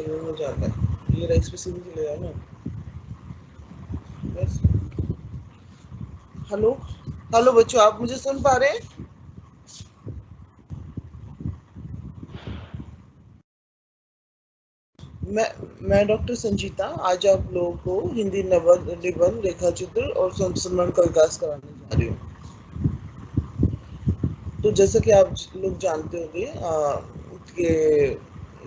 Table में जाता है, ये राइस पे सीधी चले जाओ ना बस। हेलो हेलो बच्चों, आप मुझे सुन पा रहे हैं? मैं डॉक्टर संजीता आज आप लोगों को हिंदी निबंध रेखा चित्र और संस्मरण का विकास कराने जा रही हूँ। तो जैसा कि आप लोग जानते होंगे कि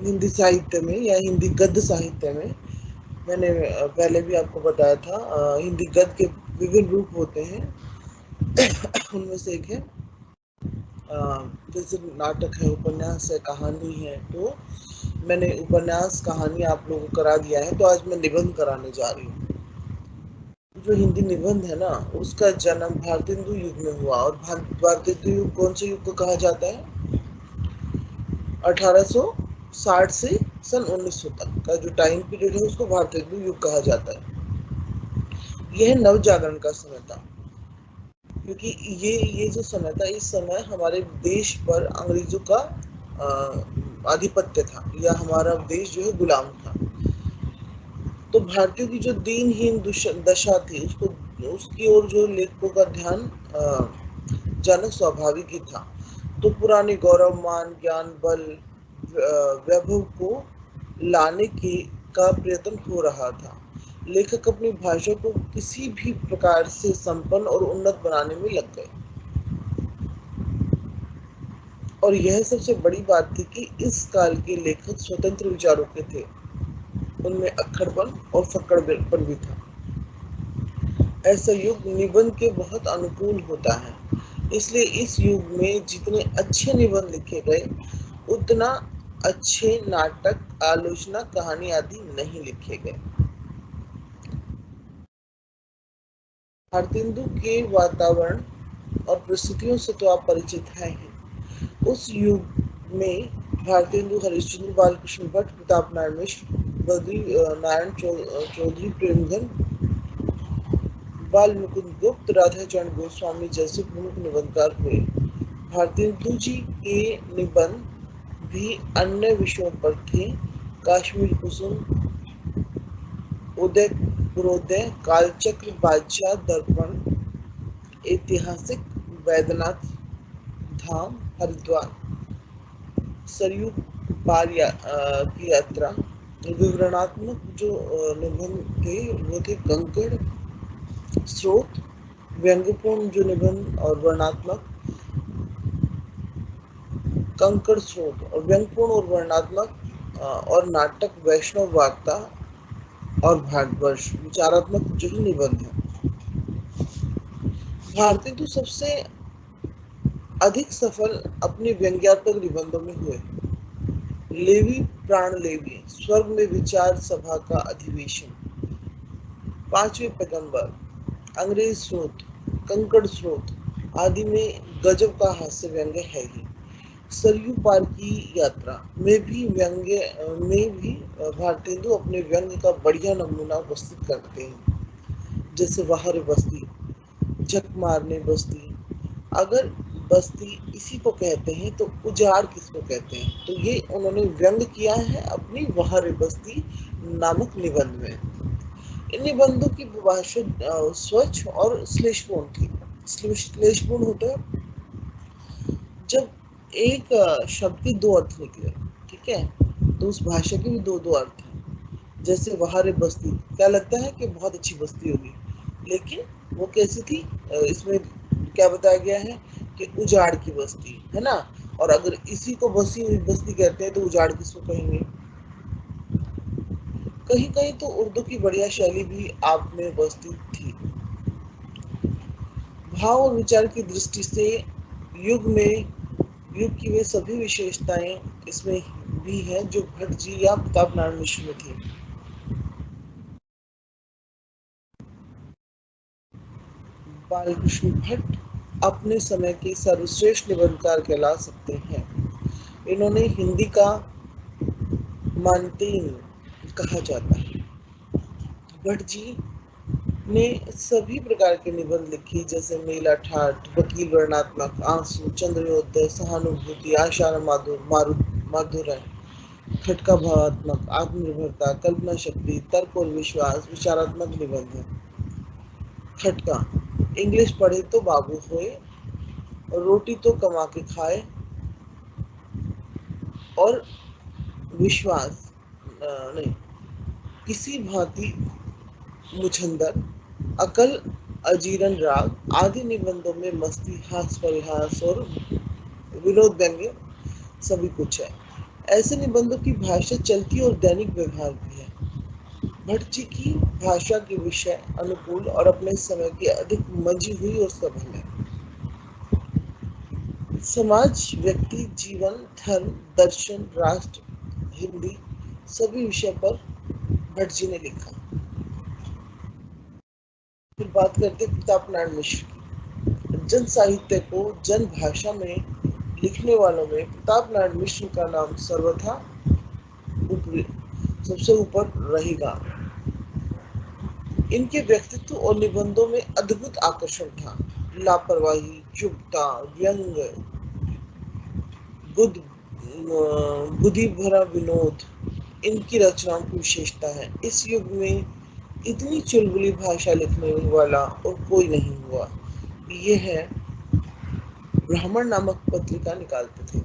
हिंदी साहित्य में या हिंदी गद्य साहित्य में मैंने पहले भी आपको बताया था, हिंदी गद्य के विभिन्न रूप होते हैं। उनमें से एक है जैसे नाटक है, उपन्यास है, कहानी है। तो मैंने उपन्यास कहानी आप लोगों को करा दिया है, तो आज मैं निबंध कराने जा रही हूँ। जो हिंदी निबंध है ना, उसका जन्म भारतेंदु युग में हुआ। और भारतेंदु युग कौन से युग को कहा जाता है? 1860 से सन 1900 तक का जो टाइम पीरियड है उसको भारतेंदु युग कहा जाता है। यह नव जागरण का समय था, क्योंकि ये जो समय था, इस समय हमारे देश पर अंग्रेजों का आधिपत्य था, या हमारा देश जो है गुलाम था। तो भारतीयों की जो दीनहीन दशा थी, उसको उसकी ओर जो लेखकों का ध्यान जाना स्वाभाविक ही था। तो पुराने गौरव, मान, ज्ञान, बल, वैभव को लाने की का प्रयत्न हो रहा था। लेखक अपनी भाषा को किसी भी प्रकार से संपन्न और उन्नत बनाने में लग गए। और यह सबसे बड़ी बात थी कि इस काल के लेखक स्वतंत्र विचारों के थे। उनमें अक्खड़पन और फक्कड़पन भी था। ऐसा युग निबंध के बहुत अनुकूल होता है। इसलिए इस युग में जितने अच्छे निबंध लिखे गए, उतना अच्छे नाटक, आलोचना, कहानी आदि नहीं लिखे गए। भारतेंदु के वातावरण और परिस्थितियों से तो आप परिचित हैं ही। उस युग में भारतेंदु, हरिश्चंद्र, बालकृष्ण भट्ट, प्रताप नारायण मिश्र, बद्री नारायण चौधरी, प्रेमधन, बाल मुकुंद गुप्त, राधाचरण गोस्वामी जैसे प्रमुख निबंधकार हुए। भारतेंदु जी के निबंध भी अन्य विषयों पर थे। कश्मीर कुसुम, उदय पूर्वोदय, कालचक्र, बादशाह, दर्पण, ऐतिहासिक, वैद्यनाथ धाम, हरिद्वार, सरयू पार की यात्रा। विवरणात्मक जो निबंध थे वो थे कंकड़ स्रोत, व्यंग्यपूर्ण जो निबंध और वर्णात्मक, कंकड़ स्रोत और व्यंग्यपूर्ण और वर्णात्मक, और नाटक वैष्णव वार्ता और भारतवर्ष विचारात्मक जो निबंध है। भारतीय तो सबसे अधिक सफल अपने व्यंग्यात्मक निबंधों में हुए। लेवी प्राण लेवी, स्वर्ग में विचार सभा का अधिवेशन, पांचवें पैगंबर, अंग्रेज स्रोत, कंकड़ स्रोत आदि में गजब का हास्य व्यंग्य है ही। सरयू पार की यात्रा में भी भारतेंदु अपने व्यंग्य का बढ़िया नमूना उपस्थित करते हैं। जैसे वहार बस्ती, झक मारने बस्ती। अगर बस्ती इसी को कहते हैं तो उजाड़ किसको कहते हैं? तो ये उन्होंने व्यंग किया है अपनी वहार बस्ती नामक निबंध में। इन निबंधों की भाषा स्वच्छ और श्लेषपूर्ण थी। श्लेषपूर्ण होता है जब एक शब्द के दो अर्थ निकले, ठीक है, तो उस भाषा के भी दो दो अर्थ हैं। जैसे वहार बस्ती, क्या लगता है कि बहुत अच्छी बस्ती होगी, लेकिन वो कैसी थी? इसमें क्या बताया गया है कि उजाड़ की बस्ती है ना। और अगर इसी को बसी हुई बस्ती कहते हैं तो उजाड़ किसको कहेंगे? कहीं कहीं तो उर्दू की बढ़िया शैली भी आप में उपस्थित थी। भाव और विचार की दृष्टि से युग की वे सभी विशेषताएं इसमें भी हैं जो भट्ट जी या प्रताप नारायण मिश्र में थी। बालकृष्ण भट्ट अपने समय के सर्वश्रेष्ठ निबंधकार कहला सकते हैं। इन्होंने हिंदी का मानतेय कहा जाता है। भट्ट जी ने सभी प्रकार के निबंध लिखी, जैसे मेला ठाठ, वकील, वर्णात्मक, आंसू, चंद्रोदय, सहानुभूति, आशा माधुर, माधुर्य, खटका भावात्मक, आत्मनिर्भरता, कल्पना शक्ति, तर्क और विश्वास, विचारात्मक निबंध है। खटका, इंग्लिश पढ़े तो बाबू होए, रोटी तो कमा के खाए, और विश्वास नहीं, किसी भांति मुछंदर, अकल अजीरन राग आदि निबंधों में मस्ती, हास्य, परिहास और विनोद व्यंग्य सभी कुछ है। ऐसे निबंधों की भाषा चलती और दैनिक व्यवहार भी है। भट्ट जी की भाषा के विषय अनुकूल और अपने समय की अधिक मंजी हुई और सबल है। समाज, व्यक्ति, जीवन, धर्म, दर्शन, राष्ट्र, हिंदी सभी विषय पर भट्ट जी ने लिखा। फिर बात करते प्रताप नारायण मिश्र की। जन साहित्य को जन भाषा में लिखने वालों में प्रताप नारायण मिश्र का नाम सर्वथा सबसे ऊपर रहेगा। इनके व्यक्तित्व और निबंधों में अद्भुत आकर्षण था। लापरवाही, चुपता, व्यंग, बुद्धि भरा विनोद इनकी रचनाओं की विशेषता है। इस युग में इतनी चुलबुली भाषा लिखने वाला और कोई नहीं हुआ। यह ब्राह्मण नामक पत्रिका निकालते थे,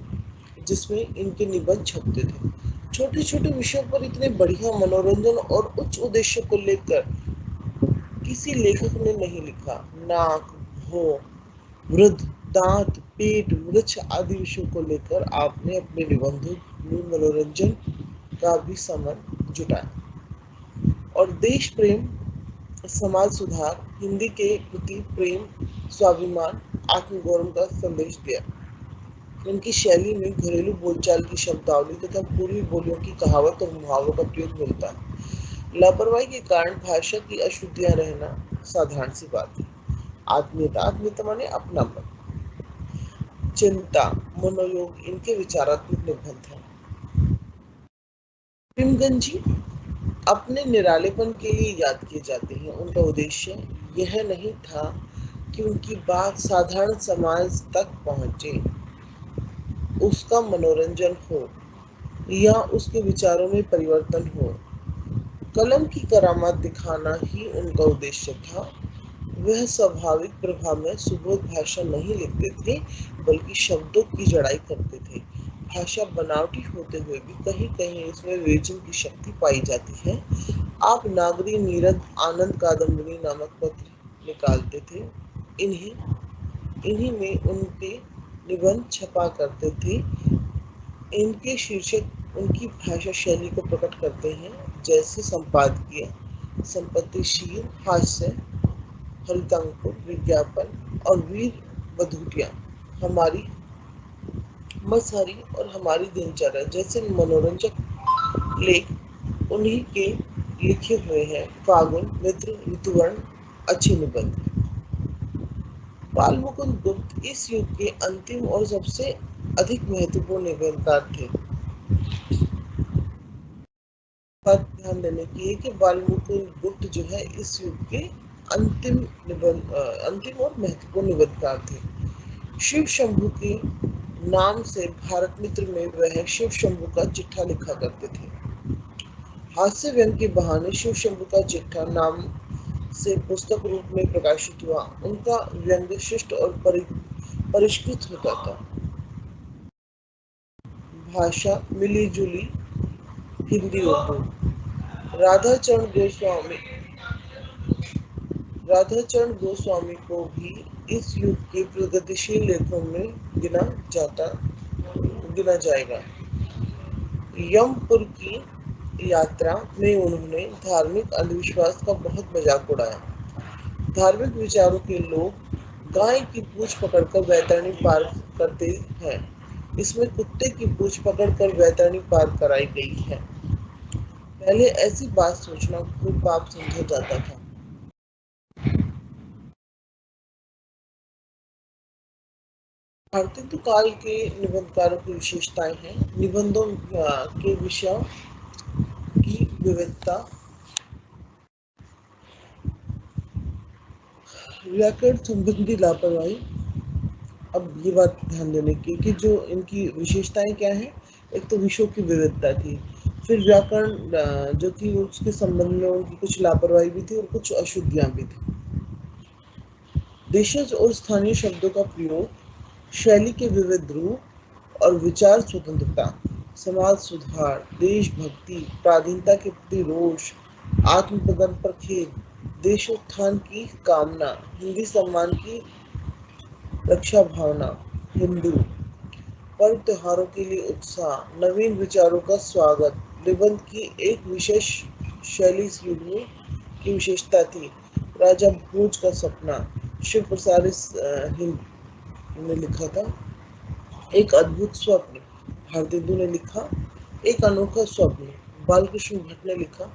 जिसमें इनके निबंध छपते थे। छोटे छोटे विषयों पर इतने बढ़िया मनोरंजन और उच्च उद्देश्य को लेकर किसी लेखक ने नहीं लिखा। नाक, भौं, वृद्ध, दांत, पेट, वृक्ष आदि विषयों को लेकर आपने अपने निबंधों में मनोरंजन का भी सामान जुटाया और देश प्रेम, समाज सुधार, हिंदी के प्रति प्रेम, स्वाभिमान, आत्मगौरव का संदेश दिया। इनकी शैली में घरेलू बोलचाल की शब्दावली तथा पूर्वी बोलियों की कहावत और मुहावरों का प्रयोग मिलता है। लापरवाही के कारण भाषा की अशुद्धियां रहना साधारण सी बात है। आत्मीयता, आत्मीयता माने अपनापन, चिंता, मनोयोग इनके विचारात्मक निबंध हैं। भीमगंज जी अपने निरालेपन के लिए याद किए जाते हैं। उनका उद्देश्य यह नहीं था कि उनकी बात साधारण समाज तक पहुंचे, उसका मनोरंजन हो या उसके विचारों में परिवर्तन हो। कलम की करामात दिखाना ही उनका उद्देश्य था। वह स्वाभाविक प्रभाव में सुबोध भाषा नहीं लिखते थे, बल्कि शब्दों की जड़ाई करते थे। भाषा बनावटी होते हुए भी कहीं कहीं इसमें विवेचन की शक्ति पाई जाती है। आप नागरी नीरद आनंद कादम्बरी नामक पत्र निकालते थे। इन्हीं में उनके निबंध छपा करते थे। इनके शीर्षक उनकी भाषा शैली को प्रकट करते हैं, जैसे संपादकीय, संपत्तिशील, हास्य, हरितांकुर, विज्ञापन और वीर बधूटिया, हमारी मसहरी और हमारी दिनचर्या जैसे मनोरंजक लेख उन्हीं के लिखे हुए हैं। फागुन, मित्र, ऋतुवर्ण अच्छे निबंध। बाल मुकुंद गुप्त इस युग के अंतिम और सबसे अधिक महत्वपूर्ण निबंधकार थे। बात ध्यान देने की है कि बाल मुकुंद गुप्त जो है इस युग के अंतिम और महत्वपूर्ण निबंधकार थे। शिव शंभू के नाम से भारत मित्र में वह शिव शंभू का चिट्ठा लिखा करते थे। हास्य व्यंग के बहाने शिव शंभू का चिट्ठा नाम से पुस्तक रूप में प्रकाशित हुआ। उनका व्यंग शिष्ट और परिष्कृत होता था। भाषा मिली जुली हिंदी उर्दू। राधाचरण गोस्वामी राधाचरण गोस्वामी को भी इस युग के प्रगतिशील लेखों में गिना जाएगा। यमपुर की यात्रा में उन्होंने धार्मिक अंधविश्वास का बहुत मजाक उड़ाया। धार्मिक विचारों के लोग गाय की पूंछ पकड़कर वैतरणी पार करते हैं। इसमें कुत्ते की पूंछ पकड़कर वैतरणी पार कराई गई है। पहले ऐसी बात सोचना खूब पाप समझा जाता था। भारतीय काल के निबंधकारों की विशेषताएं हैं। निबंधों के विषयों की विविधता, व्याकरण संबंधी लापरवाही। अब ये बात ध्यान देने की कि जो इनकी विशेषताएं क्या है एक तो विषयों की विविधता थी, फिर व्याकरण जो थी उसके संबंध में उनकी कुछ लापरवाही भी थी और कुछ अशुद्धियां भी थी। देशज और स्थानीय शब्दों का प्रयोग, शैली के विविध रूप और विचार स्वतंत्रता, समाज सुधार, देशभक्ति, प्राधीनता के प्रति रोष, आत्मपतन पर खेद, देशोत्थान की कामना, हिंदी सम्मान की रक्षा भावना, हिंदू पर्व त्योहारों के लिए उत्साह, नवीन विचारों का स्वागत, निबंध की एक विशेष शैली इस युग में की विशेषता थी। राजा भोज का सपना, शिव प्रसाद हिंद ने लिखा था। एक अद्भुत स्वप्न, भारतेंदु ने लिखा। एक अनोखा स्वप्न, बालकृष्ण भट्ट ने लिखा।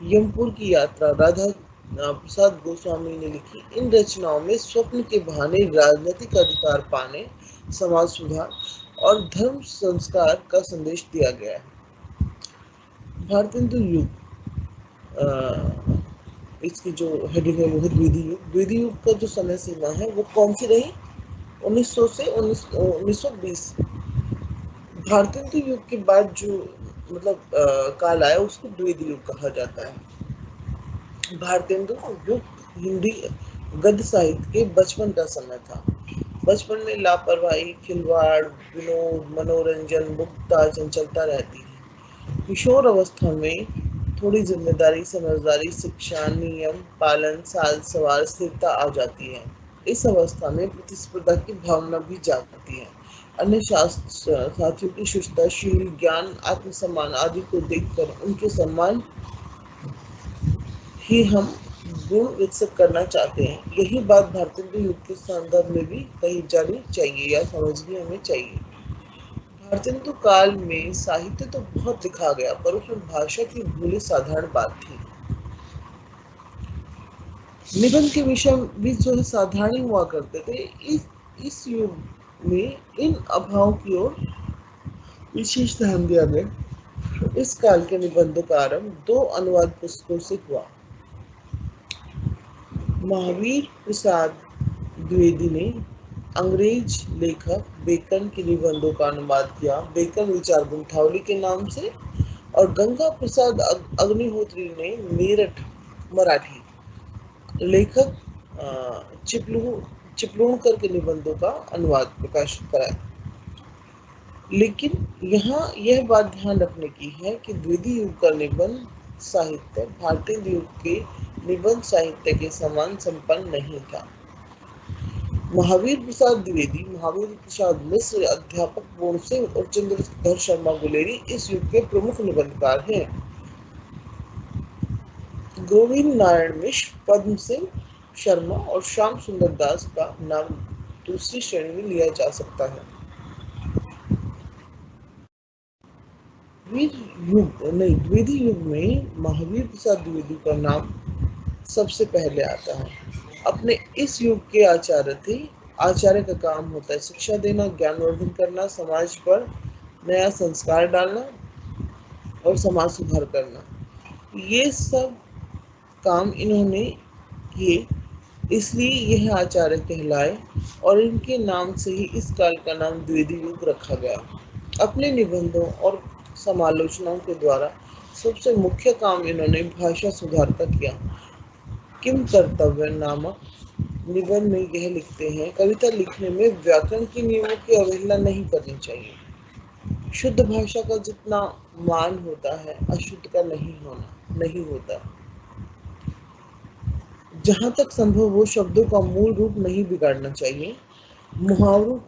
यमपुर की यात्रा, राधा प्रसाद गोस्वामी ने लिखी। इन रचनाओं में स्वप्न के बहाने राजनीतिक अधिकार पाने, समाज सुधार और धर्म संस्कार का संदेश दिया गया है। भारतेंदु युग, इसकी जो हेडिंग है वो है द्वितीय युग। द्वितीय युग का जो समय सीमा है वो कौन सी रही? 1900 से 1920। भारतेंदु युग के बाद जो काल आया उसको द्वितीय युग कहा जाता है। भारतेंदु युग हिंदी गद्य साहित्य के बचपन का समय था। बचपन में लापरवाही, खिलवाड़, विनोद, मनोरंजन, मुक्ता, चंचलता रहती है। किशोर अवस्था में थोड़ी जिम्मेदारी, समझदारी, शिक्षा, नियम पालन, साज सवार, स्थिरता आ जाती है। इस अवस्था में प्रतिस्पर्धा की भावना भी जागती है। अन्य साथियों की शिष्टता, शील, ज्ञान, आत्मसम्मान आदि को देखकर उनके सम्मान ही हम गुण विकसित करना चाहते हैं। यही बात भारतीय युग के संदर्भ में भी कही जानी चाहिए या समझनी हमें चाहिए। भारतेंदु काल में साहित्य तो बहुत लिखा गया, पर उसमें भाषा की भूली साधारण बात थी। निबंध के विषय भी जो है साधारण ही हुआ करते थे। इस युग में इन अभाव की ओर विशेष ध्यान दिया गया। इस काल के निबंधों का आरंभ दो अनुवाद पुस्तकों से हुआ। महावीर प्रसाद द्विवेदी ने अंग्रेज लेखक बेकन के निबंधों का अनुवाद किया, बेकन विचार ग्रंथावली के नाम से, और गंगा प्रसाद अग्निहोत्री ने मेरठ मराठी लेखक चिपलूणकर के निबंधों का अनुवाद प्रकाशित कराया। लेकिन यहाँ यह बात ध्यान रखने की है कि द्वितीय युग का निबंध साहित्य भारतीय युग के निबंध साहित्य के समान संपन्न नहीं था। महावीर प्रसाद द्विवेदी, महावीर प्रसाद मिश्र, अध्यापक पूर्ण सिंह और चंद्रशेखर शर्मा गुलेरी इस युग के प्रमुख निबंधकार हैं। गोविंद नारायण मिश्र, पद्म सिंह शर्मा और श्याम सुंदर दास का नाम दूसरी श्रेणी में लिया जा सकता है। द्वितीय युग में महावीर प्रसाद द्विवेदी का नाम सबसे पहले आता है। अपने इस युग के आचार्य थे। आचार्य का काम होता है शिक्षा देना, ज्ञानवर्धन करना, समाज पर नया संस्कार डालना और समाज सुधार करना। ये सब काम इन्होंने किए, इसलिए यह आचार्य कहलाए और इनके नाम से ही इस काल का नाम द्वितीय युग रखा गया। अपने निबंधों और समालोचनाओं के द्वारा सबसे मुख्य काम इन्होंने भाषा सुधार का किया। किम कर्तव्य नामक निबंध में यह लिखते हैं, कविता लिखने में व्याकरण के नियमों की अवहेलना नहीं करनी चाहिए। शुद्ध भाषा का जितना मान होता है अशुद्ध का नहीं होता। जहाँ तक संभव हो शब्दों का मूल रूप नहीं बिगाड़ना चाहिए। मुहावरे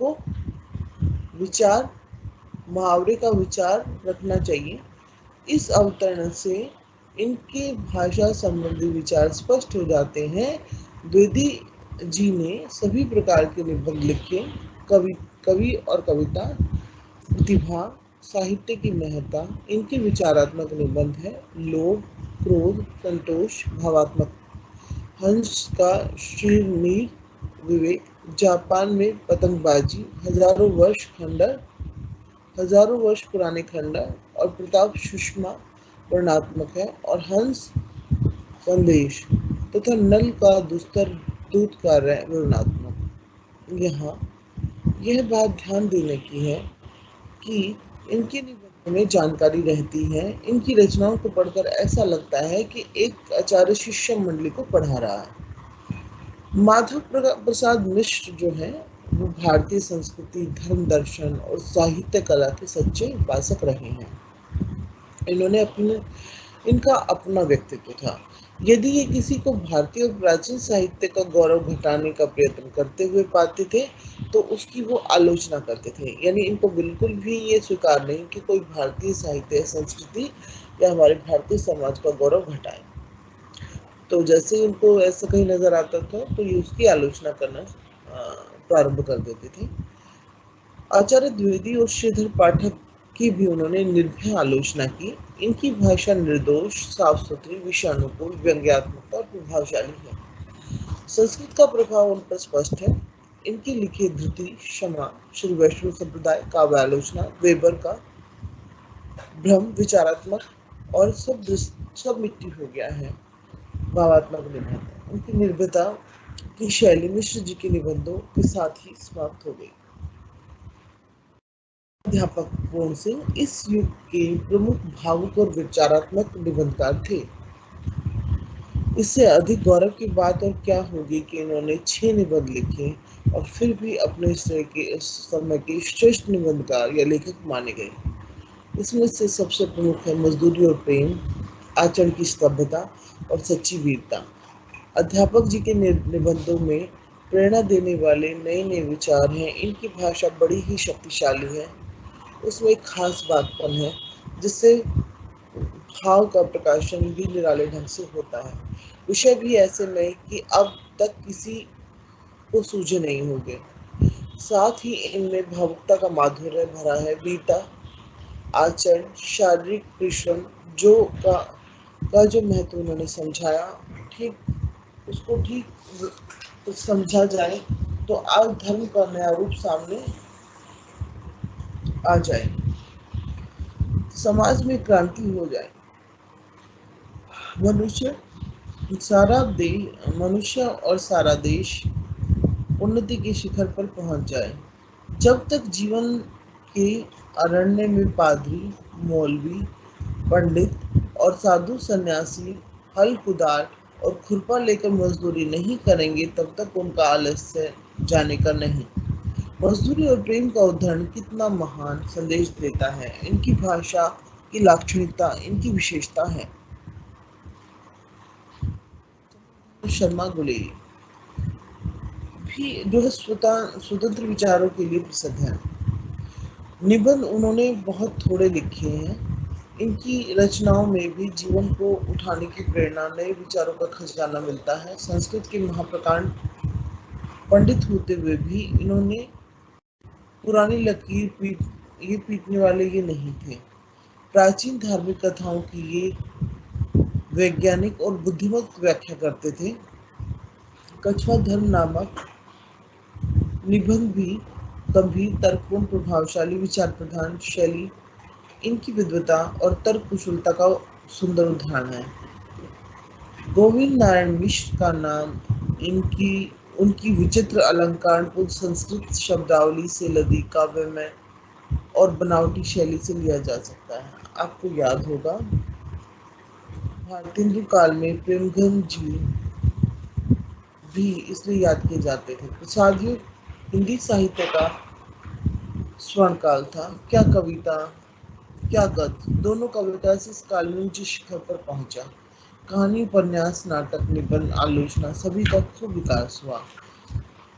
का विचार रखना चाहिए। इस अवतरण से इनके भाषा संबंधी विचार स्पष्ट हो जाते हैं। द्विवेदी जी ने सभी प्रकार के निबंध लिखे। कवि और कविता, प्रतिभा, साहित्य की महत्ता, इनके विचारात्मक निबंध है। लोभ, क्रोध, संतोष, भावात्मक। हंस का श्रीनील विवेक, जापान में पतंगबाजी, हजारों वर्ष पुराने खंडर और प्रताप सुषमा वर्णनात्मक है, और हंस संदेश तथा नल का दुस्तर दूत कार्य वर्णनात्मक। यहाँ यह बात ध्यान देने की है कि इनके निबंध में जानकारी रहती है। इनकी रचनाओं को पढ़कर ऐसा लगता है कि एक आचार्य शिष्य मंडली को पढ़ा रहा है। माधव प्रसाद मिश्र जो है वो भारतीय संस्कृति, धर्म, दर्शन और साहित्य कला के सच्चे उपासक रहे हैं। इन्होंने अपने इनका अपना व्यक्तित्व था। यदि ये किसी को भारतीय और प्राचीन साहित्य का गौरव घटाने का प्रयत्न करते हुए पाते थे तो उसकी वो आलोचना करते थे। यानी इनको बिल्कुल भी ये स्वीकार नहीं कि कोई भारतीय साहित्य, संस्कृति या हमारे भारतीय समाज का गौरव घटाए। तो जैसे ही उनको ऐसा कहीं नजर आता था तो ये उसकी आलोचना करना प्रारंभ कर देते थे। आचार्य द्विवेदी और श्रीधर पाठक की भी उन्होंने निर्भय आलोचना की। इनकी भाषा निर्दोष, साफ सुथरी, विषयानुकूल, व्यंग्यात्मक और प्रभावशाली है। संस्कृत का प्रभाव उन पर स्पष्ट है। इनके लिखे धृति, क्षमा, श्री वैष्णव संप्रदाय, काव्यालोचना, वेबर का भ्रम, विचारात्मक और सब मिट्टी हो गया है। भावात्मक निबंध, उनकी निर्भयता की शैली मिश्र जी के निबंधों के साथ ही समाप्त हो गई। अध्यापक पूर्ण सिंह इस युग के प्रमुख भावुक और विचारात्मक निबंधकार थे। इससे अधिक गौरव की बात और क्या होगी कि इन्होंने 6 निबंध लिखे और फिर भी अपने समय के श्रेष्ठ निबंधकार या लेखक माने गए। इसमें से सबसे प्रमुख है मजदूरी और प्रेम, आचरण की स्तब्धता और सच्ची वीरता। अध्यापक जी के निबंधों में प्रेरणा देने वाले नए नए विचार हैं। इनकी भाषा बड़ी ही शक्तिशाली है। उसमें एक खास बातपन है जिससे भाव का प्रकाशन भी निराले ढंग से होता है। विषय भी ऐसे नए कि अब तक किसी को सूझे नहीं होंगे। साथ ही इनमें भावुकता का माधुर्य भरा है। वीरता, आचरण, शारीरिक परिश्रम जो का जो महत्व उन्होंने समझाया, ठीक समझा जाए तो आज धर्म का नया रूप सामने आ जाए, समाज में क्रांति हो जाए, मनुष्य मनुष्य और सारा देश उन्नति के शिखर पर पहुंच जाए। जब तक जीवन के अरण्य में पादरी, मौलवी, पंडित और साधु सन्यासी हल, कुदार और खुरपा लेकर मजदूरी नहीं करेंगे तब तक उनका आलस्य जाने का नहीं। मजदूरी और प्रेम का उदाहरण कितना महान संदेश देता है। इनकी भाषा की लाक्षणिकता, इनकी विशेषता है। शर्मा गुलेरी भी जो है स्वतंत्र विचारों के लिए प्रसिद्ध है। निबंध उन्होंने बहुत थोड़े लिखे हैं। इनकी रचनाओं में भी जीवन को उठाने की प्रेरणा, नए विचारों का खजाना मिलता है। संस्कृत के महाप्रकांड पंडित होते हुए भी इन्होंने पुरानी लकीर पीटने वाले ये नहीं थे। प्राचीन धार्मिक कथाओं की ये वैज्ञानिक और बुद्धिमत व्याख्या करते थे। कछुआ धर्म नामक निबंध भी गंभीर, तर्कपूर्ण, प्रभावशाली, विचार प्रधान शैली, इनकी विद्वता और तर्क कुशलता का सुंदर उदाहरण है। गोविंद नारायण मिश्र का नाम उनकी विचित्र अलंकारपूर्ण संस्कृत शब्दावली से लदी काव्यमय और बनावटी शैली से लिया जा सकता है। आपको याद होगा भारतेंदु काल में प्रेमचंद जी भी इसलिए याद किए जाते थे। प्रसाद युग हिंदी साहित्य का स्वर्ण काल था। क्या कविता, क्या गद्य, दोनों का विकास इस काल में ऊंचे शिखर पर पहुंचा। कहानी, उपन्यास, नाटक, निबंध, आलोचना सभी का खूब विकास हुआ।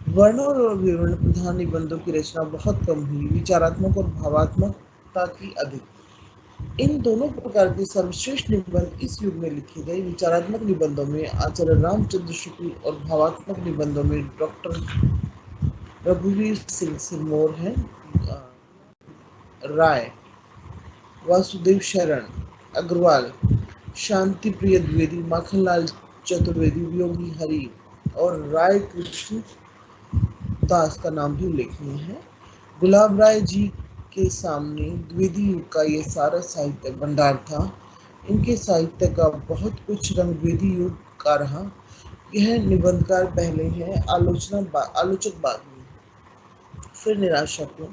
वर्ण और विवरण प्रधान निबंधों की रचना बहुत कम हुई, विचारात्मक और भावात्मकता की अधिक। इन दोनों प्रकार के सर्वश्रेष्ठ निबंध इस युग में लिखे गए। विचारात्मक निबंधों में आचार्य रामचंद्र शुक्ल और भावात्मक निबंधों में डॉक्टर रघुवीर सिंह सिरमौर हैं, राय, वासुदेव शरण अग्रवाल, शांति प्रिय द्विवेदी, माखनलाल चतुर्वेदी, योगी हरि और राय कृष्ण दास का नाम भी उल्लेखनीय है। गुलाब राय जी के सामने द्विवेदी युग का ये सारा साहित्य भंडार था। इनके साहित्य का बहुत कुछ रंग द्विवेदी युग का रहा। यह निबंधकार पहले है, आलोचक बाद में। फिर निराशा को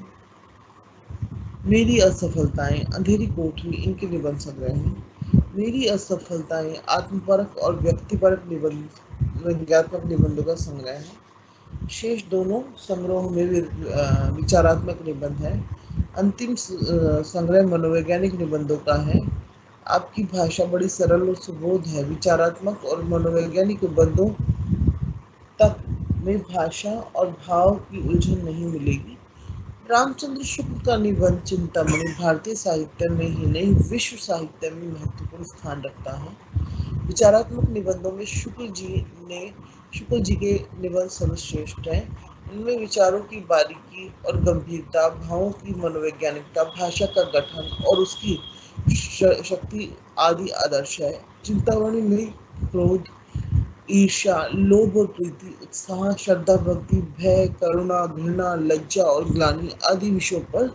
मेरी असफलताएं, अंधेरी कोठरी इनके निबंध संग्रह हैं। मेरी असफलताएं आत्मपरक और व्यक्तिपरक निबंध व्यंग्यात्मक निबंधों का संग्रह है। शेष दोनों संग्रहों में विचारात्मक निबंध है। अंतिम संग्रह मनोवैज्ञानिक निबंधों का है। आपकी भाषा बड़ी सरल और सुबोध है। विचारात्मक और मनोवैज्ञानिक निबंधों तक में भाषा और भाव की उलझन नहीं मिलेगी। रामचंद्र शुक्ल का निबंध चिंतामणि भारतीय साहित्य में ही नहीं विश्व साहित्य में महत्वपूर्ण स्थान रखता है। विचारात्मक निबंधों में शुक्ल जी के निबंध सर्वश्रेष्ठ हैं। इनमें विचारों की बारीकी और गंभीरता, भावों की मनोवैज्ञानिकता, भाषा का गठन और उसकी शक्ति आदि आदर्श है। चिंतामणि में क्रोध, ईर्ष्या, लोभ और प्रीति, उत्साह, श्रद्धा, भक्ति, भय, करुणा, घृणा, लज्जा और ग्लानि आदि विषयों पर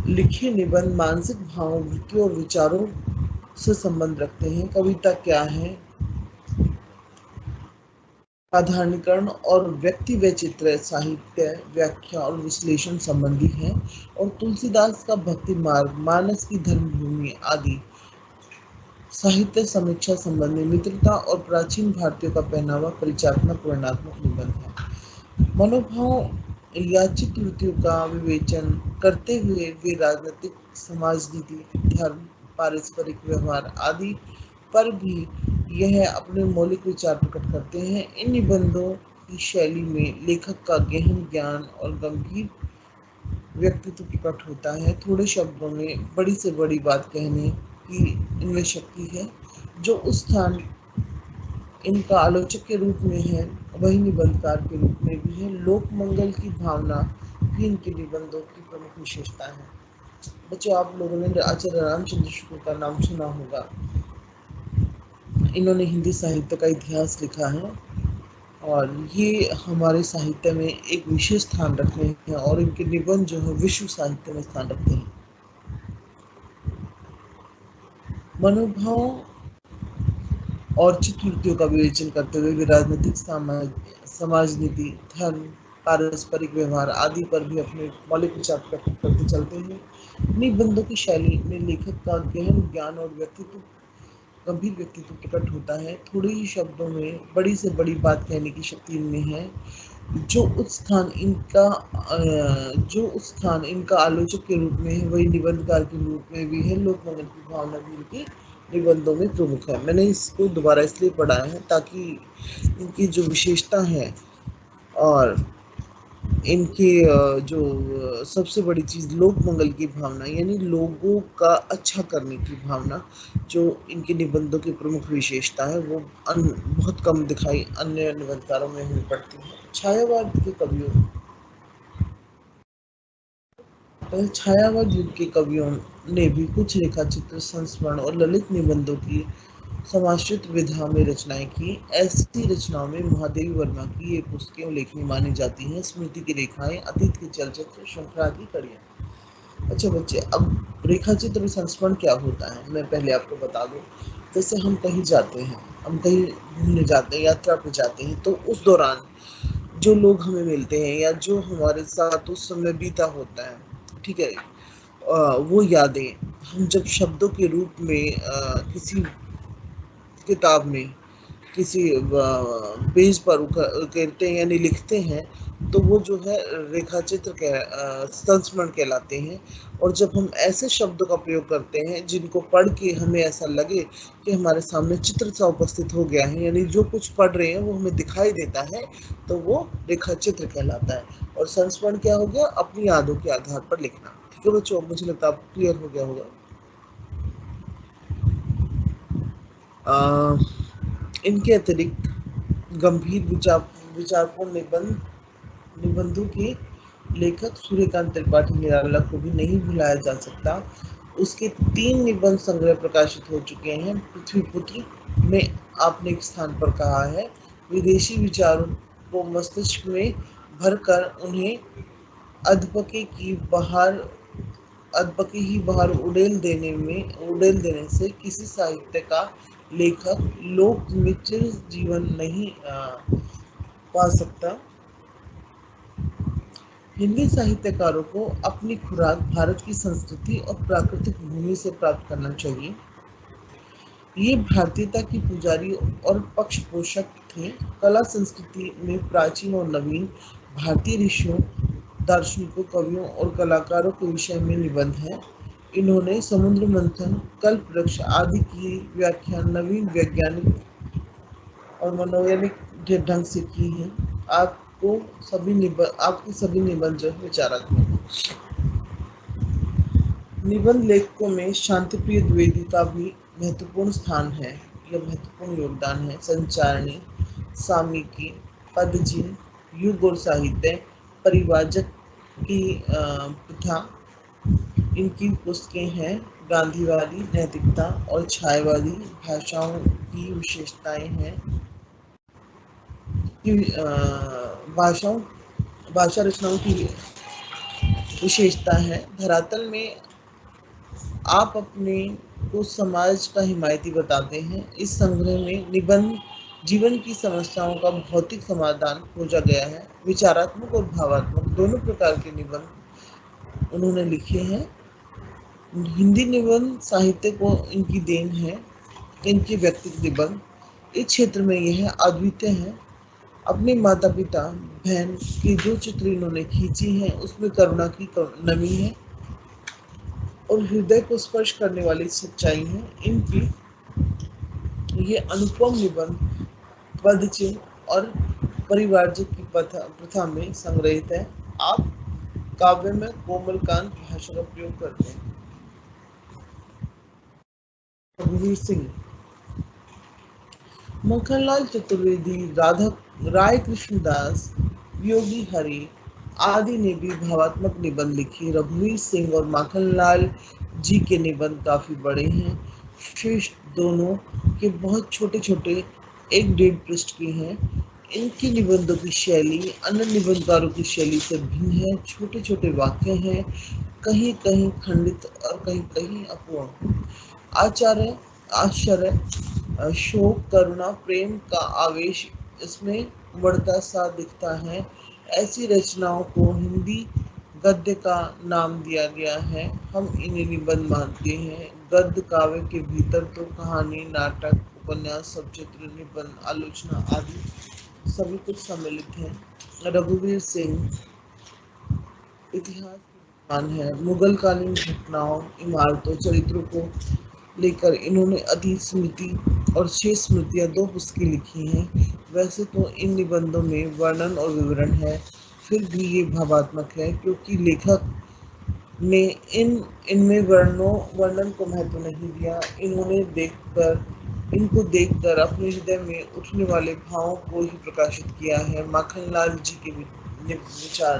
लिखे निबंध मानसिक भावों, वृत्तियों और विचारों से संबंध रखते हैं। कविता क्या है, साधारणीकरण और व्यक्ति वैचित्र्य साहित्य, व्याख्या और विश्लेषण संबंधी है। और तुलसीदास का भक्ति मार्ग, मानस की धर्मभूमि आदि साहित्य समीक्षा संबंधी, मित्रता और प्राचीन भारतीयों का पहनावा परिचयात्मक वर्णनात्मक निबंध है। मनोभाव या चित्तवृत्तियों का विवेचन करते हुए वे राजनीतिक, समाजनीति, धर्म, पारस्परिक व्यवहार आदि पर भी यह अपने मौलिक विचार प्रकट करते हैं। इन निबंधों की शैली में लेखक का गहन ज्ञान और गंभीर व्यक्तित्व प्रकट होता है। थोड़े शब्दों में बड़ी से बड़ी बात कहने की इनमें शक्ति है। जो उस स्थान इनका आलोचक के रूप में है, वही निबंधकार के रूप में भी है। लोक मंगल की भावना भी इनके निबंधों की प्रमुख विशेषता है। बच्चों, आप लोगों ने आचार्य रामचंद्र शुक्ल का नाम सुना होगा। इन्होंने हिंदी साहित्य का इतिहास लिखा है और ये हमारे साहित्य में एक विशेष स्थान रखते हैं और इनके निबंध जो है विश्व साहित्य में स्थान रखते हैं। मनोभाव और चित्तवृत्तियों का विवेचन करते हुए वे राजनीतिक, समाजनीति, धर्म, पारस्परिक व्यवहार आदि पर भी अपने मौलिक विचार प्रकट करते चलते हैं। निबंधों की शैली में लेखक का गहन ज्ञान और गंभीर व्यक्तित्व प्रकट होता है। थोड़े ही शब्दों में बड़ी से बड़ी बात कहने की शक्ति इनमें है। जो उस स्थान इनका आलोचक के रूप में है, वही निबंधकार के रूप में भी है। लोकमंगल की भावना भी इनकी निबंधों में प्रमुख है। मैंने इसको दोबारा इसलिए पढ़ा है ताकि इनकी जो विशेषता है और इनकी जो सबसे बड़ी चीज़ लोक मंगल की भावना यानी लोगों का अच्छा करने की भावना जो इनके निबंधों की प्रमुख विशेषता है, वो बहुत कम दिखाई अन्य निबंधकारों में हमें पड़ती है। छायावाद के कवियों छायावाद युग के कवियों ने भी कुछ रेखाचित्र, संस्मरण और ललित निबंधों की समाश्रित विधा में रचनाएं की। ऐसी रचनाओं में महादेवी वर्मा की ये पुस्तकें उल्लेखनीय मानी जाती हैं। स्मृति की रेखाएं, अतीत के चलचित्र, श्रृंखला की कड़ियाँ। अच्छा बच्चे, अब रेखाचित्र संस्मरण क्या होता है मैं पहले आपको बता दूं। जैसे हम कहीं जाते हैं, हम कहीं घूमने जाते हैं, यात्रा पे जाते हैं, तो उस दौरान जो लोग हमें मिलते हैं या जो हमारे साथ उस समय बीता होता है, ठीक है, वो यादें हम जब शब्दों के रूप में किसी किताब में किसी पेज पर उकेरते हैं यानी लिखते हैं, तो वो जो है रेखाचित्र के संस्मरण कहलाते हैं। और जब हम ऐसे शब्दों का प्रयोग करते हैं जिनको पढ़ के हमें ऐसा लगे कि हमारे सामने चित्र सा उपस्थित हो गया है, यानी जो कुछ पढ़ रहे हैं वो हमें दिखाई देता है, तो वो रेखाचित्र कहलाता है। और संस्मरण क्या हो गया, अपनी यादों के आधार पर लिखना। ठीक है बच्चों, मुझे लगता है क्लियर हो गया होगा। इनके अतिरिक्त गंभीर विचारपूर्ण निबंधों के लेखक सूर्यकांत त्रिपाठी निराला को भी नहीं भुलाया जा सकता। उसके 3 निबंध संग्रह प्रकाशित हो चुके हैं। पृथ्वीपुत्र में आपने एक स्थान पर कहा है, विदेशी विचारों को मस्तिष्क में भरकर उन्हें अधपके ही बाहर उड़ेल देने से किसी साहित्य का लेखक लोक में चिर जीवन नहीं पा सकता हिंदी साहित्यकारों को अपनी खुराक भारत की संस्कृति और प्राकृतिक भूमि से प्राप्त करना चाहिए। ये भारतीयता की पुजारी और पक्षपोषक थे। कला संस्कृति में प्राचीन और नवीन भारतीय ऋषियों, दार्शनिकों, कवियों और कलाकारों के विषय में निबंध हैं। इन्होंने समुद्र मंथन, कल्प वृक्ष आदि की व्याख्या नवीन वैज्ञानिक और मनोवैज्ञानिक ढंग से की है। आपके सभी निबंध जो है विचारात्मक हैं। निबंध लेखकों में शांतिप्रिय द्विवेदी का भी महत्वपूर्ण स्थान है। यह महत्वपूर्ण योगदान है। संचारणी, सामयिकी, पदचिह्न, युग और साहित्य, परिवाचक की प्रथा इनकी पुस्तकें हैं। गांधीवादी नैतिकता और छायावादी भाषाओं की विशेषताएं हैं कि भाषाओं भाषा रचनाओं की विशेषता है। धरातल में आप अपने को समाज का हिमायती बताते हैं। इस संग्रह में निबंध जीवन की समस्याओं का भौतिक समाधान खोजा गया है। विचारात्मक और भावात्मक दोनों प्रकार के निबंध उन्होंने लिखे हैं। हिंदी निबंध साहित्य को इनकी देन है। इनके व्यक्तिगत निबंध इस क्षेत्र में यह अद्वितीय है। अपने माता पिता बहन की जो चित्र इन्होंने खींची है उसमें करुणा की नमी है और हृदय को स्पर्श करने वाली सच्चाई है। इनकी ये अनुपम निबंध पदचिह्न और परिवारजक की प्रथा में संग्रहित है। आप काव्य में कोमलकांत भाषा का प्रयोग करते हैं। रघुवीर सिंह, मक्खनलाल चतुर्वेदी, राधा राय कृष्णदास, योगी हरि आदि ने भी भावात्मक निबंध लिखे। रघुवीर सिंह और माखनलाल जी के निबंध काफी बड़े हैं। शेष दोनों के बहुत छोटे छोटे 1-1.5 पृष्ठ के हैं। इनकी निबंधों की शैली अन्य निबंधकारों की शैली से भिन्न है। छोटे छोटे वाक्य हैं, कहीं कहीं खंडित और कहीं कहीं अपूर्ण। आश्चर्य, शोक, करुणा, प्रेम का आवेश इसमें उमड़ता सा दिखता है। ऐसी रचनाओं को हिंदी गद्य का नाम दिया गया है। हम इन्हें निबंध मानते हैं। गद्य काव्य के भीतर तो कहानी, नाटक, उपन्यास, सचित्र, निबंध, आलोचना आदि सभी कुछ सम्मिलित है। रघुवीर सिंह इतिहास के विद्वान है। मुगल कालीन घटनाओं, इमारतों, चरित्रों को लेकर इन्होंने अतीत स्मृति और शेष स्मृतियां 2 पुस्तकें लिखी हैं। वैसे तो इन निबंधों में वर्णन और विवरण है, फिर भी ये भावात्मक है क्योंकि लेखक ने इनमें वर्णन को महत्व नहीं दिया। इनको देखकर अपने हृदय में उठने वाले भावों को ही प्रकाशित किया है। माखनलाल जी के विचार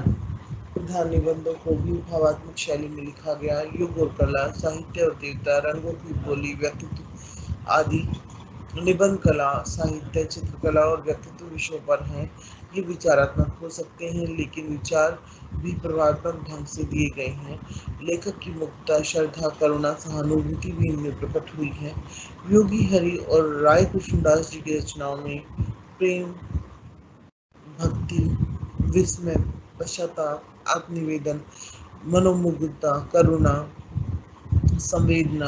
प्रधान निबंधों को भी भावात्मक शैली में लिखा गया। युग और कला, साहित्य और देवता, रंगों की बोली, व्यक्तित्व आदि निबंध कला, साहित्य, चित्रकला और व्यक्तित्व विषयों पर हैं। ये विचारात्मक हो सकते हैं लेकिन विचार भी प्रभावात्मक ढंग से दिए गए हैं। लेखक की मुक्तता, श्रद्धा, करुणा, सहानुभूति भी इनमें प्रकट हुई है। योगी हरि और राय कृष्णदास जी की रचनाओं में प्रेम, भक्ति, विस्मय, पश्चाताप, आत्मनिवेदन, मनोमुग्धता, करुणा, संवेदना,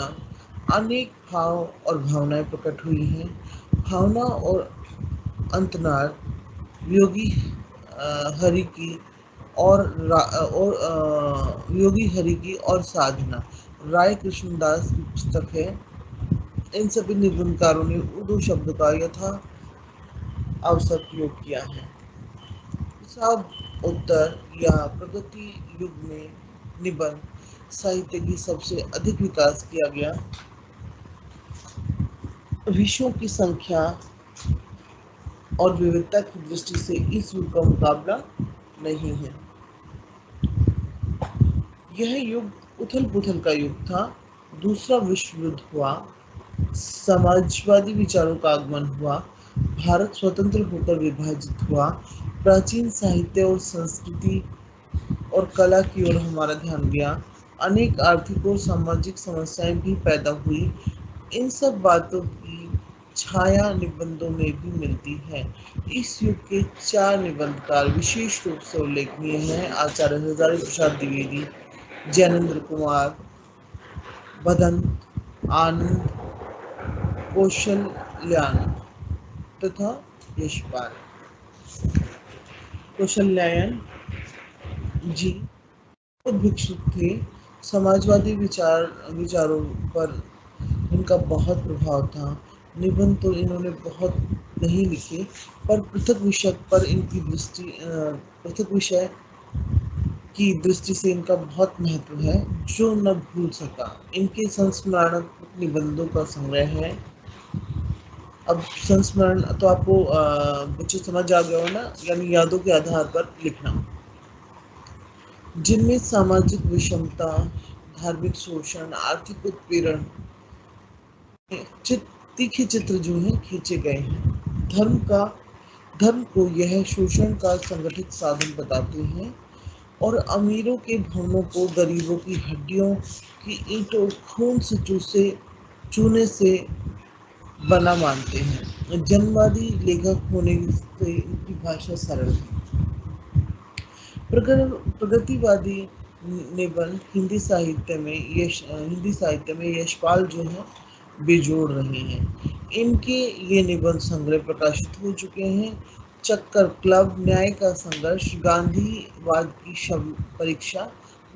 अनेक भाव और भावनाएं प्रकट हुई हैं। भावना और अंतर्नाद योगी हरि की योगी हरि की और साधना राय कृष्णदास की पुस्तक है। इन सभी निबंधकारों ने उर्दू शब्द का यथा अवसर प्रयोग किया है। सब उत्तर या प्रगति युग में निबंध साहित्य की सबसे अधिक विकास किया गया। विषयों की संख्या और विविधता की दृष्टि से इस युग का मुकाबला नहीं है। यह युग उथल पुथल का युग था। दूसरा विश्व युद्ध हुआ, समाजवादी विचारों का आगमन हुआ, भारत स्वतंत्र होकर विभाजित हुआ, प्राचीन साहित्य और संस्कृति और कला की ओर हमारा ध्यान गया, अनेक आर्थिक और सामाजिक समस्याएं भी पैदा हुई। इन सब बातों की छाया निबंधों में भी मिलती है। इस युग के 4 निबंधकार विशेष रूप से उल्लेखनीय हैं: आचार्य हजारी प्रसाद द्विवेदी, जैनेन्द्र कुमार, भदंत आनंद, कौशल्यान तथा यशपाल। कौशल्यायन जी बहुत भिक्षुक थे। समाजवादी विचारों पर इनका बहुत प्रभाव था। निबंध तो इन्होंने बहुत नहीं लिखे, पर पृथक विषय की दृष्टि से इनका बहुत महत्व है, जो न भूल सका। इनके संस्मरणात्मक निबंधों का संग्रह है। अब संस्मरण तो आपको बच्चे समझ आ गया हो ना, यानी यादों के आधार पर लिखना, जिनमें सामाजिक विषमता, धार्मिक शोषण, आर्थिक उत्पीड़न, तीखे चित्र जो है खींचे गए हैं। धर्म को यह शोषण का संगठित साधन बताते हैं और अमीरों के भवनों को गरीबों की हड्डियों की ईंटों खून से चूने से बना मानते हैं। जनवादी लेखक होने से इनकी भाषा सरल है। प्रगतिवादी निबंध हिंदी साहित्य में यशपाल जो है बेजोड़ रहे हैं। इनके ये निबंध संग्रह प्रकाशित हो चुके हैं: चक्कर क्लब, न्याय का संघर्ष, गांधीवाद की शब्द परीक्षा,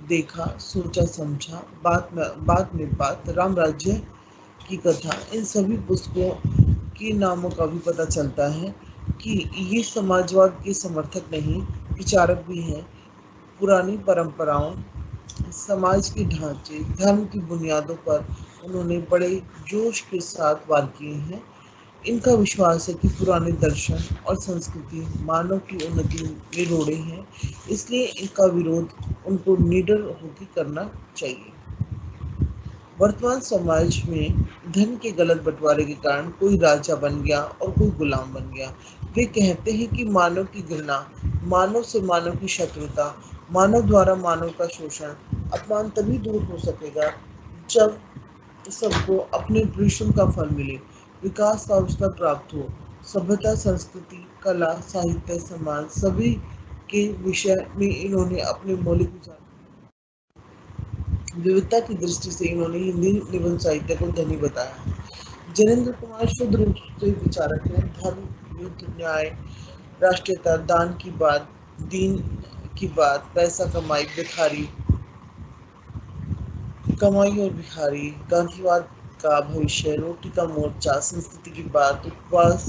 देखा सोचा समझा, बात में बात, राम राज्य की कथा। इन सभी पुस्तकों के नामों का भी पता चलता है कि ये समाजवाद के समर्थक नहीं, विचारक भी हैं। पुरानी परंपराओं, समाज के ढांचे, धर्म की बुनियादों पर उन्होंने बड़े जोश के साथ वार किए हैं। इनका विश्वास है कि पुराने दर्शन और संस्कृति मानव की उन्नति में रोड़े हैं, इसलिए इनका विरोध उनको निडर होकर करना चाहिए। वर्तमान समाज में धन के गलत बंटवारे के कारण कोई राजा बन गया और कोई गुलाम बन गया। वे कहते हैं कि मानव की घृणा, मानव से मानव की शत्रुता, मानव द्वारा मानव का शोषण, अपमान तभी दूर हो सकेगा जब सबको अपने परिश्रम का फल मिले, विकास का अवसर प्राप्त हो, सभ्यता, संस्कृति, कला, साहित्य, समाज सभी के विषय में इन्होंने अपने मौलिक विचार। विविधता की दृष्टि से इन्होंने हिंदी निबंध साहित्य को धनी बताया। जैनेन्द्र कुमार शुद्ध रूप से विचारक हैं। धर्म, युद्ध, न्याय, राष्ट्रीयता, दान की बात, दीन की बात, पैसा कमाई और भिखारी, गांधीवाद का भविष्य, रोटी का मोर्चा, संस्कृति की बात, उपवास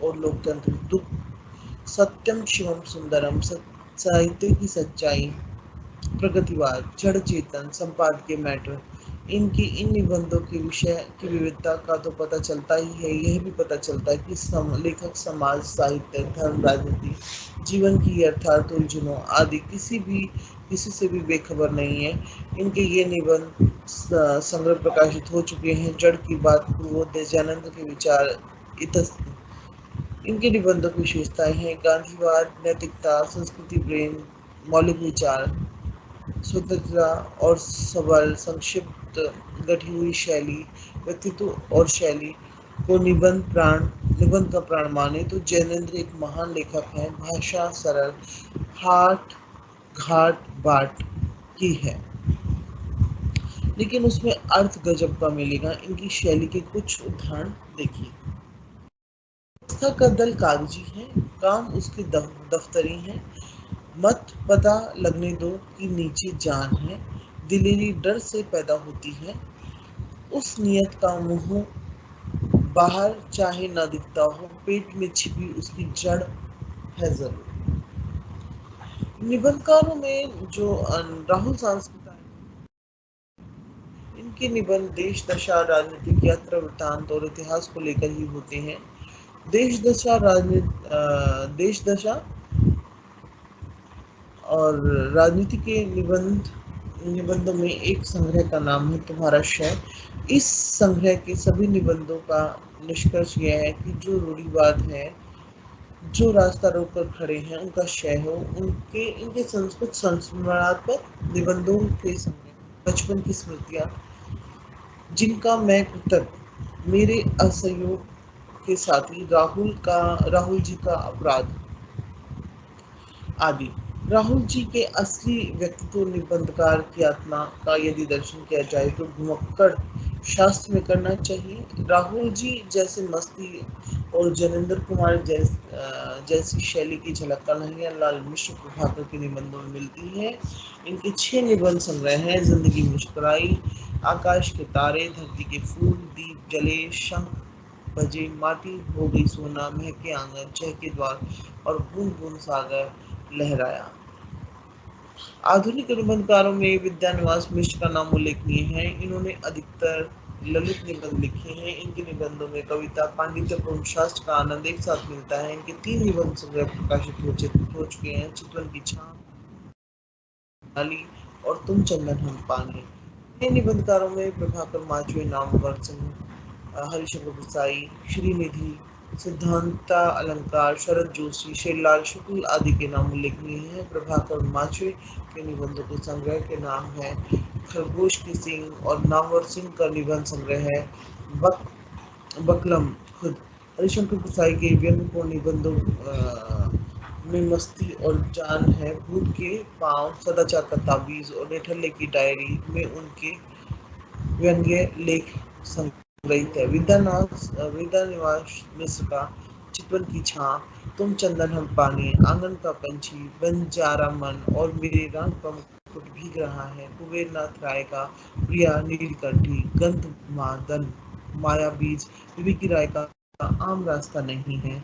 और लोकतंत्र, दुख, सत्यम शिवम सुंदरम, साहित्य की सच्चाई, प्रगतिवाद, जड़ चेतन, संपादकीय मैटर। इनकी इन निबंधों के विषय की विविधता का तो पता चलता ही है, यह भी पता चलता है कि लेखक समाज, साहित्य, धर्म, राजनीति, जीवन की यथार्थ उलझनों आदि किसी से भी बेखबर नहीं है। इनके ये निबंध संग्रह प्रकाशित हो चुके हैं: जड़ की बात, पूर्वोदय, जैनंद के विचार, इनके निबंधों की विशेषताएं हैं: गांधीवाद, नैतिकता, संस्कृति प्रेम, मौलिक विचार, स्वतंत्रता और सबल, संक्षिप्त, गठी हुई शैली, व्यक्तित्व और शैली को निबंध का प्राण माने तो जैनेन्द्र एक महान लेखक हैं। भाषा सरल, हाट घाट बाट की है, लेकिन उसमें अर्थ गजब का मिलेगा। इनकी शैली के कुछ उदाहरण देखिए। संस्था का दल कागजी है, काम उसके दफ्तरी है, मत पता लगने दो कि नीचे जान है, दिलेरी डर से पैदा होती है, उस नियत का मुंह बाहर चाहे ना दिखता हो, पेट में छिपी उसकी जड़ है जरूर। निबंधकारों में जो राहुल सांस्कृतिक, इनके निबंध देश दशा, राजनीतिक, यात्रा वृत्तांत और इतिहास को लेकर ही होते हैं। देश दशा और राजनीति के निबंधों में एक संग्रह का नाम है तुम्हारा शय। इस संग्रह के सभी निबंधों का निष्कर्ष यह है कि जो रूढ़िवाद है, जो रास्ता रोक कर खड़े हैं, उनका क्षय हो। इनके संस्कृत संस्मरणात्मक निबंधों के संग्रह, बचपन की स्मृतियां, जिनका मैं कृतज्ञ, मेरे असहयोग के साथी राहुल जी का अपराध आदि। राहुल जी के असली व्यक्तित्व निबंधकार की आत्मा का यदि दर्शन किया जाए तो घुमक्कड़ शास्त्र में करना चाहिए। राहुल जी जैसे मस्ती और जनेंद्र कुमार जैसी शैली की झलक कन्हैया लाल मिश्र प्रभाकर के निबंधों में मिलती है। इनके 6 निबंध संग्रह हैं: जिंदगी मुस्कुराई, आकाश के तारे, धरती के फूल, दीप जले, शंख बजे, माटी हो गई सोना, महके आंगन, चहके द्वार और बूंद बूंद सागर लहराया। आधुनिक निबंधकारों में विद्यानिवास मिश्र का नाम उल्लेखनीय है। इन्होंने अधिकतर ललित निबंध लिखे हैं। इनके निबंधों में कविता, पांडित्य और शास्त्र का आनंद एक साथ मिलता है। इनके 3 निबंध संग्रह प्रकाशित हो चुके हैं: चितवन की छांव, नाली और तुम चंदन हम पानी। नए निबंधकारों में प्रभाकर माचवे, नामवर सिंह, हरिशंकर गुसाई, श्रीनिधि, सिद्धांता अलंकार, शरद जोशी, शेरलाल शुक्ल आदि के नाम उल्लेखनीय हैं। प्रभाकर माचवे के निबंधों के संग्रह के नाम है खरगोश की सींग और नामवर सिंह का निबंध संग्रह है बक बकलम खुद। हरिशंकर गुसाई के व्यंग्यपूर्ण निबंधों में मस्ती और जान है। भूत के पांव, सदाचार का ताबीज और निठल्ले की डायरी में उनके व्यंग्य लेख संग्रहित है। विद्यानिवास मिश्र का चितवन की छां, तुम चंदन हम पानी, आंगन का पंछी, बंजारा मन और मेरे रंग का मुकुट भीग रहा है, कुबेरनाथ राय का प्रिया नीलकंठी, गंध मादन, माया बीज, बीबी की राय का आम रास्ता नहीं है,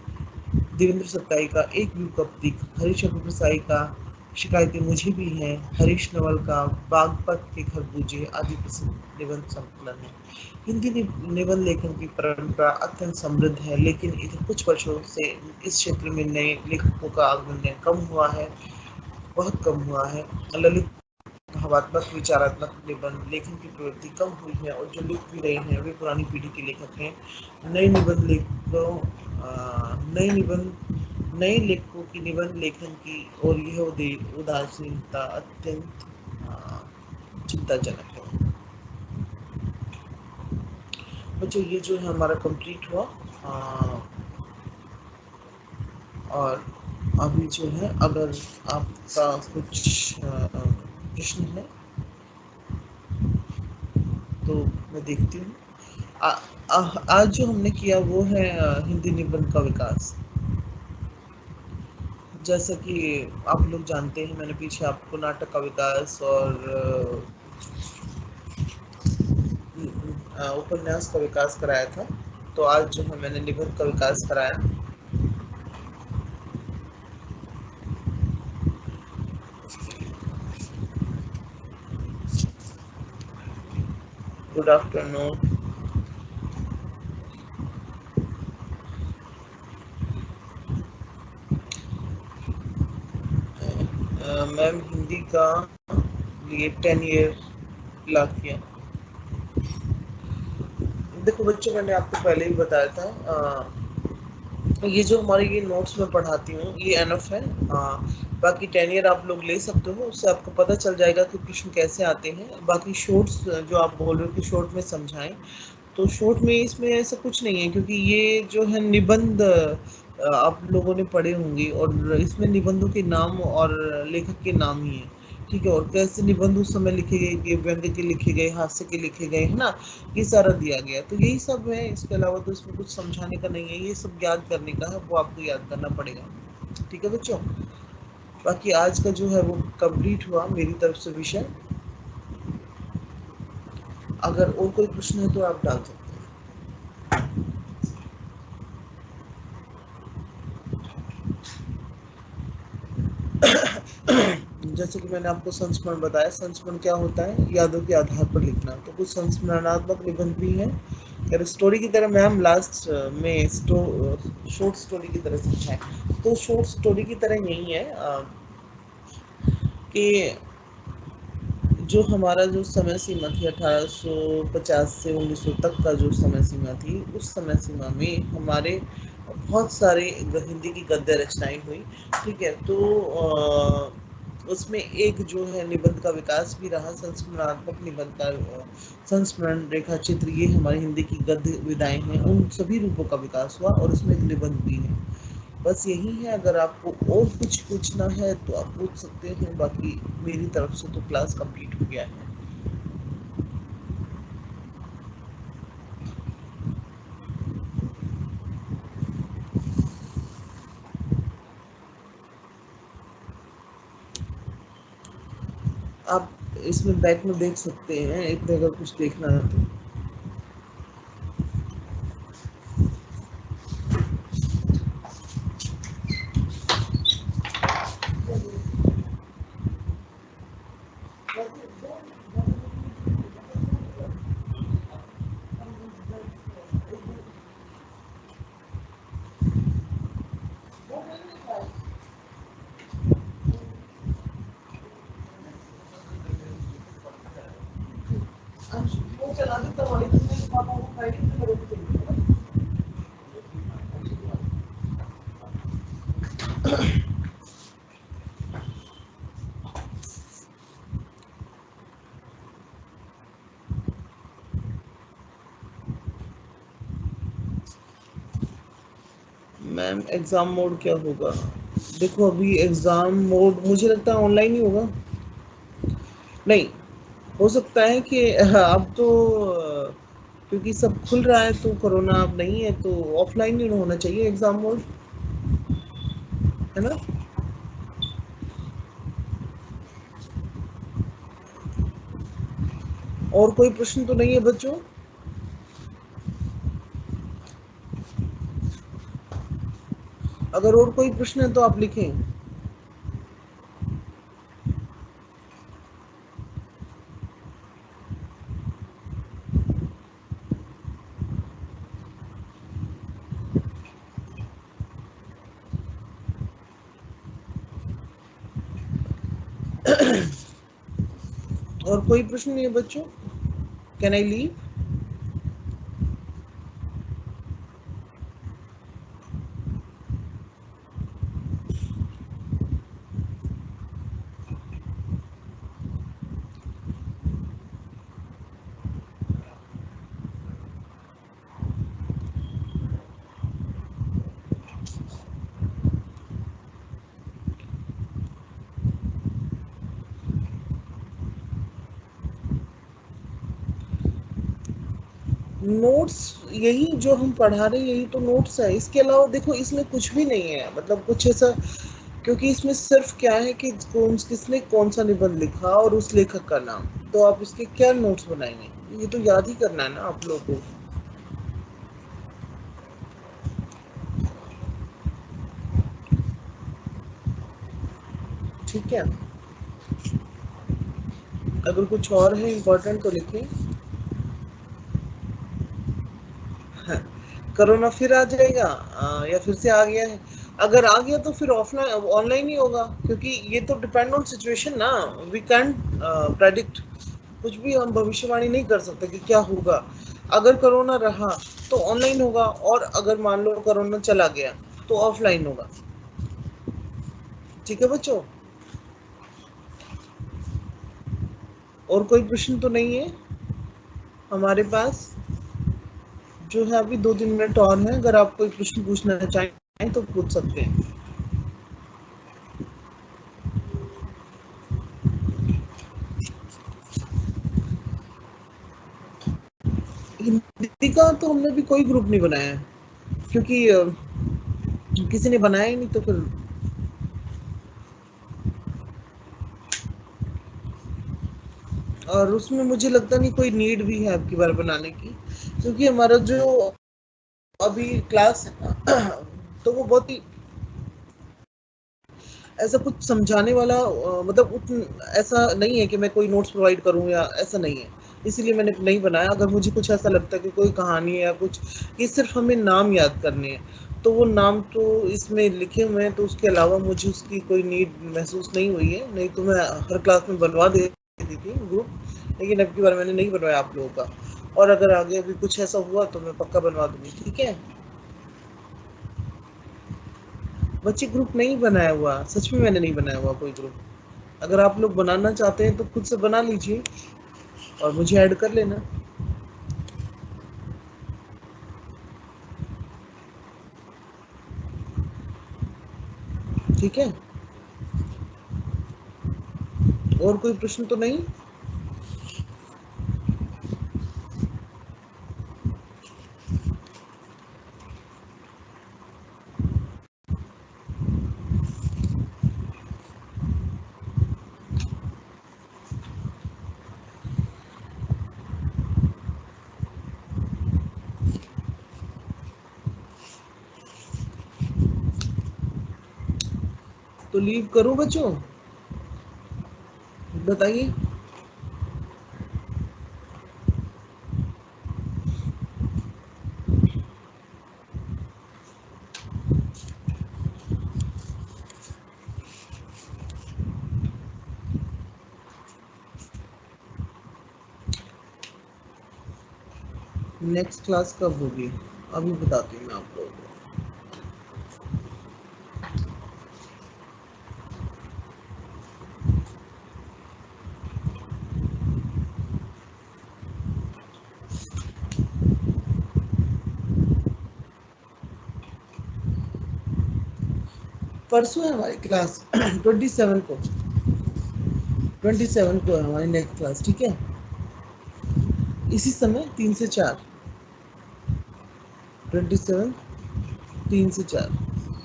देवेंद्र सत्ताई का एक व्यू कप दिख, हरीशचंद्र प्रसाई का शिकायतें मुझे भी हैं, हरीश नवल का बागपत के खरबूजे आदि प्रसिद्ध निबंध संकलन है। हिंदी निबंध लेखन की परंपरा अत्यंत समृद्ध है, लेकिन इधर कुछ वर्षों से इस क्षेत्र में नए लेखकों का आगमन कम हुआ है, बहुत कम हुआ है। ललित भावात्मक विचारात्मक निबंध लेखन की प्रवृत्ति कम हुई है और जो लिख भी रहे हैं वे पुरानी पीढ़ी के लेखक हैं। नए निबंध लेखकों नए लेखकों की निबंध लेखन की और यह उदासीनता अत्यंत चिंताजनक है। बच्चों ये जो है हमारा कंप्लीट हुआ और अभी जो है अगर आपका कुछ प्रश्न है तो मैं देखती हूँ। आज जो हमने किया वो है हिंदी निबंध का विकास। जैसा कि आप लोग जानते हैं मैंने पीछे आपको नाटक का विकास और उपन्यास का विकास कराया था, तो आज जो है मैंने निबंध का विकास कराया। गुड आफ्टरनून मैम, हिंदी का लिए 10 ईयर लॉक किया। देखो बच्चों, मैंने आपको पहले ही बताया था ये जो हमारे ये नोट्स में पढ़ाती हूँ ये एनफ है। बाकी 10 ईयर आप लोग ले सकते हो, उससे आपको पता चल जाएगा कि प्रश्न कैसे आते हैं। बाकी शॉर्ट्स जो आप बोल रहे हो कि शॉर्ट में समझाएं, तो शॉर्ट में इसमें ऐसा कुछ नहीं है, क्योंकि ये जो है निबंध आप लोगों ने पढ़े होंगे और इसमें निबंधों के नाम और लेखक के नाम ही है, ठीक है। और कैसे निबंध उस समय लिखे गए, व्यंग्य के लिखे गए, हास्य के लिखे गए, है ना, ये सारा दिया गया। तो यही सब है, इसके अलावा तो इसमें कुछ समझाने का नहीं है, ये सब याद करने का है, वो आपको याद करना पड़ेगा, ठीक है बच्चों। बाकी आज का जो है वो कंप्लीट हुआ मेरी तरफ से विषय। अगर और कोई प्रश्न है तो आप डाल सकते हैं। जैसे कि मैंने आपको संस्मरण बताया, संस्मरण क्या होता है, यादों के आधार पर लिखना। तो कुछ संस्मरणात्मक निबंध भी है, अगर स्टोरी की तरह मैम लास्ट में शॉर्ट स्टोरी की तरह समझाएं, तो शॉर्ट स्टोरी की तरह यही है कि जो हमारा जो समय सीमा थी 1850 से 1900 तक का जो समय सीमा थी, उस समय सीमा में हमारे बहुत सारे हिंदी की गद्य रचनाएं हुई, ठीक है। तो उसमें एक जो है निबंध का विकास भी रहा, संस्मरणात्मक निबंध का संस्मरण, रेखा चित्र, ये हमारी हिंदी की गद्य विधाएं हैं, उन सभी रूपों का विकास हुआ और उसमें एक निबंध भी है। बस यही है। अगर आपको और कुछ पूछना है तो आप पूछ सकते हैं, बाकी मेरी तरफ से तो क्लास कंप्लीट हो गया है। आप इसमें बैक में देख सकते हैं, एक अगर कुछ देखना है तो। मैम एग्जाम मोड क्या होगा? देखो अभी एग्जाम मोड मुझे लगता है ऑनलाइन ही होगा। नहीं, हो सकता है कि अब तो क्योंकि सब खुल रहा है तो कोरोना अब नहीं है तो ऑफलाइन ही होना चाहिए एग्जाम मोड, है ना? और कोई प्रश्न तो नहीं है बच्चों? अगर और कोई प्रश्न है तो आप लिखें। और कोई प्रश्न नहीं है बच्चों? Can I leave? नोट्स यही जो हम पढ़ा रहे हैं यही तो नोट्स है। इसके अलावा देखो इसमें कुछ भी नहीं है, मतलब कुछ ऐसा, क्योंकि इसमें सिर्फ क्या है कि कौन किसने कौन सा निबंध लिखा और उस लेखक का नाम, तो आप इसके क्या नोट्स बनाएंगे? ये तो याद ही करना है ना आप लोगों को। ठीक है, अगर कुछ और है इम्पोर्टेंट तो लिखें। हाँ, कोरोना फिर आ जाएगा या फिर से आ गया है? अगर आ गया तो फिर ऑफलाइन ऑनलाइन ही होगा, क्योंकि ये तो डिपेंड ऑन सिचुएशन ना। वी कैन प्रेडिक्ट, कुछ भी हम भविष्यवाणी नहीं कर सकते कि क्या होगा। अगर कोरोना रहा तो ऑनलाइन होगा, और अगर मान लो कोरोना चला गया तो ऑफलाइन होगा। ठीक है बच्चों, और कोई प्रश्न तो नहीं है हमारे पास? जो है अभी 2-3 मिनट और है, अगर आप कोई प्रश्न पूछना चाहें तो पूछ सकते हैं। हिंदी का तो हमने भी कोई ग्रुप नहीं बनाया है, क्योंकि किसी ने बनाया ही नहीं तो फिर। और उसमें मुझे लगता नहीं कोई नीड भी है आपकी बार बनाने की, क्योंकि हमारा जो अभी क्लास है ना तो वो बहुत ही ऐसा कुछ समझाने वाला मतलब ऐसा नहीं है कि मैं कोई नोट्स प्रोवाइड करूं या ऐसा नहीं है, इसीलिए मैंने नहीं बनाया। अगर मुझे कुछ ऐसा लगता है कि कोई कहानी है या कुछ, ये सिर्फ हमें नाम याद करने हैं तो वो नाम तो इसमें लिखे हुए हैं, तो उसके अलावा मुझे उसकी कोई नीड महसूस नहीं हुई है। नहीं तो मैं हर क्लास में बनवा देती थी ग्रुप, लेकिन अब की बार मैंने नहीं बनवाया आप लोगों का। और अगर आगे भी कुछ ऐसा हुआ तो मैं पक्का बनवा दूंगी, ठीक है? बच्चे ग्रुप नहीं बनाया हुआ, सच में मैंने नहीं बनाया हुआ कोई ग्रुप। अगर आप लोग बनाना चाहते हैं तो खुद से बना लीजिए और मुझे ऐड कर लेना। ठीक है, और कोई प्रश्न तो नहीं? तो लीव करूं बच्चों, बताइए। नेक्स्ट क्लास कब होगी अभी बताती हूँ मैं आप लोगों को। परसों है हमारी क्लास 27 को, 27 को है हमारी नेक्स्ट क्लास। ठीक है, इसी समय 3 से 4, 27 3 से 4।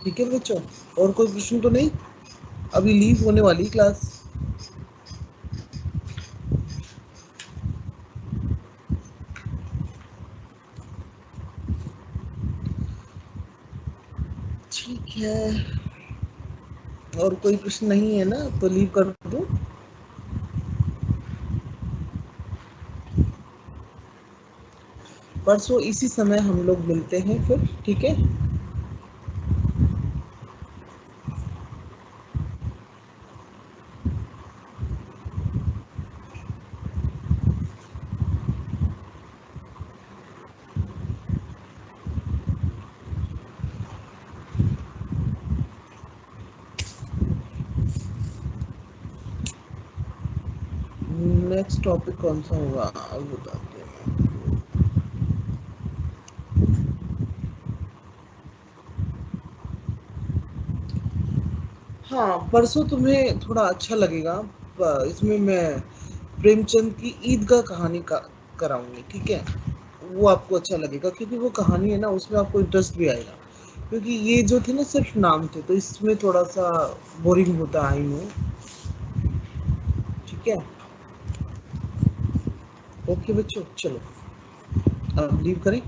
ठीक है बच्चों, और कोई प्रश्न तो नहीं? अभी लीव होने वाली क्लास। ठीक है, और कोई प्रश्न नहीं है ना, तो लीव कर दूं। परसों इसी समय हम लोग मिलते हैं फिर। ठीक है, नेक्स्ट टॉपिक कौन सा होगा अब बताते हैं। हाँ, परसों तुम्हें थोड़ा अच्छा लगेगा। इसमें मैं प्रेमचंद की ईदगाह कहानी का कराऊंगी। ठीक है, वो आपको अच्छा लगेगा क्योंकि वो कहानी है ना, उसमें आपको इंटरेस्ट भी आएगा। क्योंकि ये जो थे ना सिर्फ नाम थे, तो इसमें थोड़ा सा बोरिंग होता है, आई नो। ठीक है, ओके बच्चों, चलो अब लीव करें।